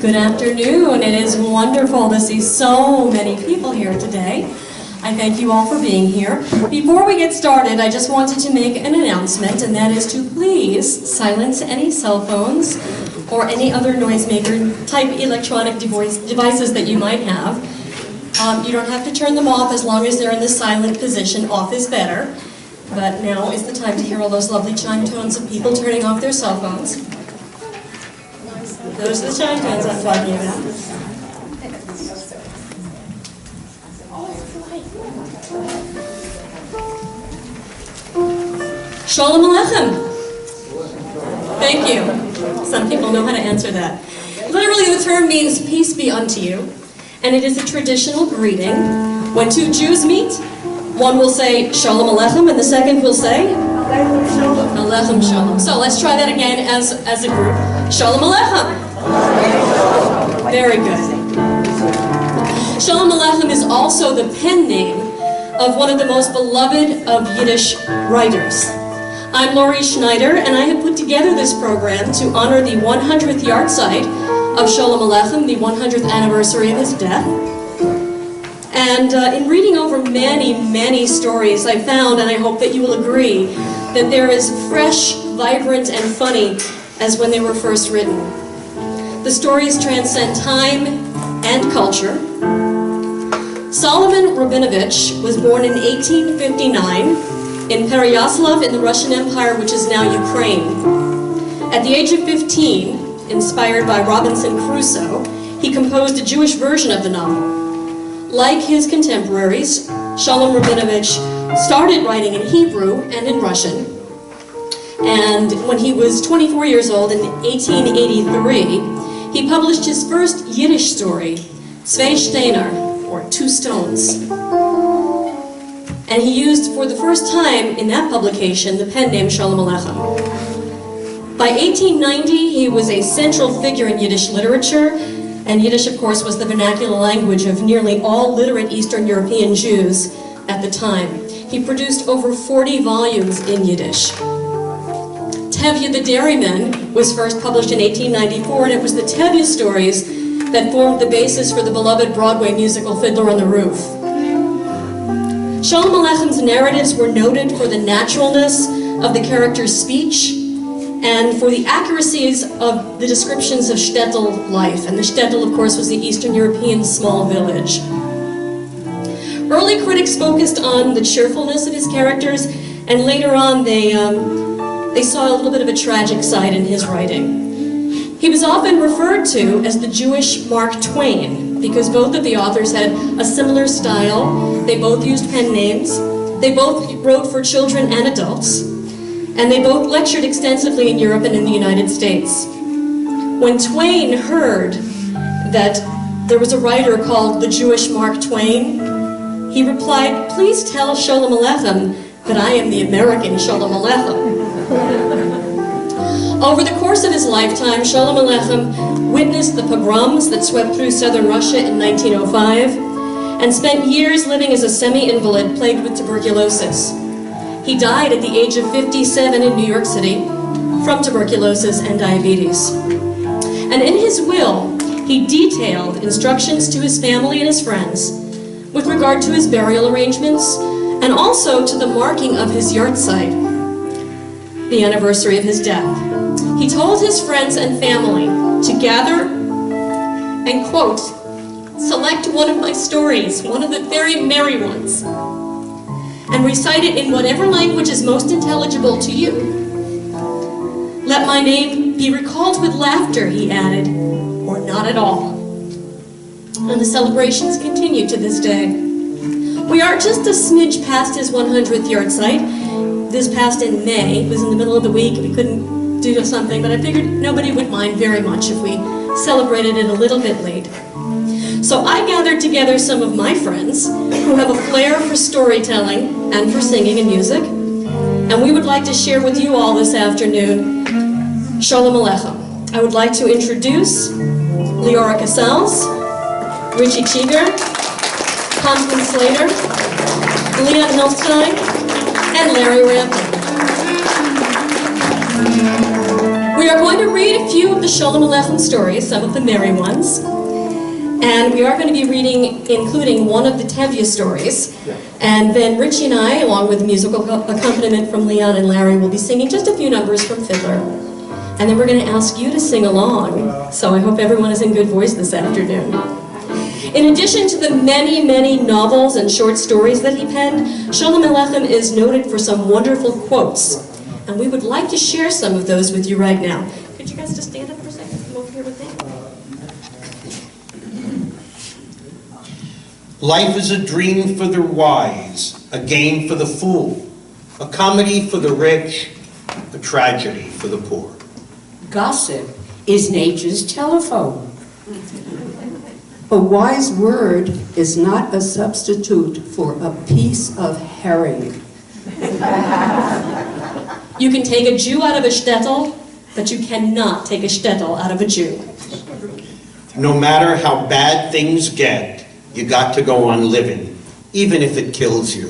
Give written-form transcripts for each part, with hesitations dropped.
Good afternoon. It is wonderful to see so many people here today. I thank you all for being here. Before we get started, I just wanted to make an announcement, and that is to please silence any cell phones or any other noisemaker type electronic devices that you might have. You don't have to turn them off as long as they're in the silent position. Off is better. But now is the time to hear all those lovely chime tones of people turning off their cell phones. Those are the chime tones I'm talking about. Sholem Aleichem. Thank you. Some people know how to answer that. Literally, the term means peace be unto you, and it is a traditional greeting. When two Jews meet, one will say Sholem Aleichem, and the second will say Aleichem Sholem. So let's try that again as a group. Sholem Aleichem. Very good. Sholem Aleichem is also the pen name of one of the most beloved of Yiddish writers. I'm Schneider, and I have put together this program to honor the 100th Yahrzeit of Sholem Aleichem, the 100th anniversary of his death. And in reading over many, many stories, I found, and I hope that you will agree, that they're as fresh, vibrant, and funny as when they were first written. The stories transcend time and culture. Solomon Rabinovich was born in 1859 in Pereyaslav in the Russian Empire, which is now Ukraine. At the age of 15, inspired by Robinson Crusoe, he composed a Jewish version of the novel. Like his contemporaries, Sholem Rabinovich started writing in Hebrew and in Russian. And when he was 24 years old in 1883, he published his first Yiddish story, Zwei Steiner, or Two Stones. And he used for the first time in that publication the pen name Sholem Aleichem. By 1890, he was a central figure in Yiddish literature, and Yiddish, of course, was the vernacular language of nearly all literate Eastern European Jews at the time. He produced over 40 volumes in Yiddish. Tevye the Dairyman was first published in 1894, and it was the Tevye stories that formed the basis for the beloved Broadway musical Fiddler on the Roof. Sholem Aleichem's narratives were noted for the naturalness of the character's speech and for the accuracies of the descriptions of shtetl life. And the shtetl, of course, was the Eastern European small village. Early critics focused on the cheerfulness of his characters, and later on they saw a little bit of a tragic side in his writing. He was often referred to as the Jewish Mark Twain, because both of the authors had a similar style. They both used pen names. They both wrote for children and adults. And they both lectured extensively in Europe and in the United States. When Twain heard that there was a writer called the Jewish Mark Twain, he replied, "Please tell Sholem Aleichem that I am the American Sholem Aleichem." Over the course of his lifetime, Sholem Aleichem witnessed the pogroms that swept through southern Russia in 1905 and spent years living as a semi-invalid plagued with tuberculosis. He died at the age of 57 in New York City from tuberculosis and diabetes. And in his will, he detailed instructions to his family and his friends with regard to his burial arrangements and also to the marking of his Yahrzeit, the anniversary of his death. He told his friends and family to gather and, quote, select one of my stories, one of the very merry ones, and recite it in whatever language is most intelligible to you. Let my name be recalled with laughter, he added, or not at all. And the celebrations continue to this day. We are just a smidge past his 100th Yahrzeit. This passed in May. It was in the middle of the week. We couldn't do something, but I figured nobody would mind very much if we celebrated it a little bit late. So I gathered together some of my friends who have a flair for storytelling and for singing and music, and we would like to share with you all this afternoon Sholem Aleichem. I would like to introduce Leora Cassells, Richie Chiger, Constance Slater, Hilfstein, and Ravdin. We are going to read a few of the Sholem Aleichem stories, some of the merry ones. And we are going to be reading, including one of the Tevye stories. And then Richie and I, along with musical accompaniment from Leon and Larry, will be singing just a few numbers from Fiddler. And then we're going to ask you to sing along. So I hope everyone is in good voice this afternoon. In addition to the many, many novels and short stories that he penned, Sholem Aleichem is noted for some wonderful quotes. And we would like to share some of those with you right now. Could you guys just stand up for a second? Come over here with me. Life is a dream for the wise, a game for the fool, a comedy for the rich, a tragedy for the poor. Gossip is nature's telephone. A wise word is not a substitute for a piece of herring. You can take a Jew out of a shtetl, but you cannot take a shtetl out of a Jew. No matter how bad things get, you got to go on living, even if it kills you.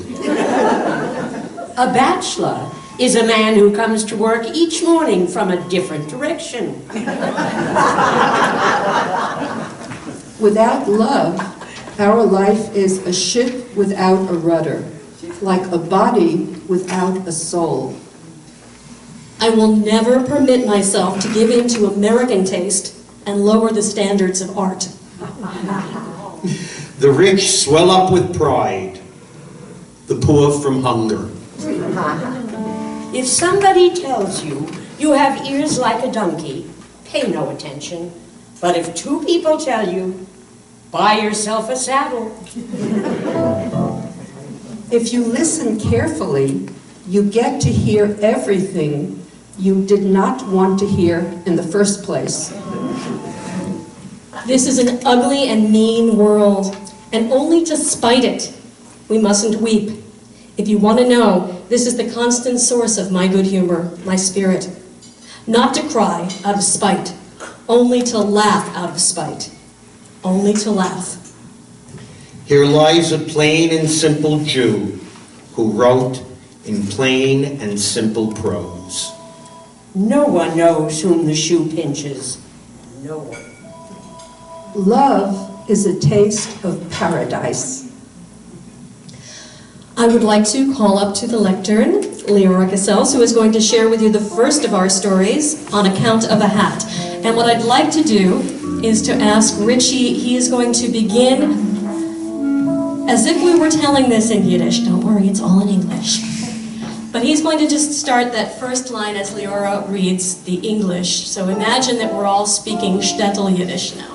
A bachelor is a man who comes to work each morning from a different direction. Without love, our life is a ship without a rudder, like a body without a soul. I will never permit myself to give in to American taste and lower the standards of art. The rich swell up with pride, the poor from hunger. If somebody tells you you have ears like a donkey, pay no attention. But if two people tell you, buy yourself a saddle. If you listen carefully, you get to hear everything you did not want to hear in the first place. This is an ugly and mean world, and only to spite it, we mustn't weep. If you want to know, this is the constant source of my good humor, my spirit. Not to cry out of spite, only to laugh out of spite. Only to laugh. Here lies a plain and simple Jew who wrote in plain and simple prose. No one knows whom the shoe pinches. No one. Love is a taste of paradise. I would like to call up to the lectern Leora Cassells, who is going to share with you the first of our stories, On Account of a Hat. And what I'd like to do is to ask Richie, he is going to begin as if we were telling this in Yiddish. Don't worry, it's all in English. But he's going to just start that first line as Leora reads the English. So imagine that we're all speaking shtetl Yiddish now.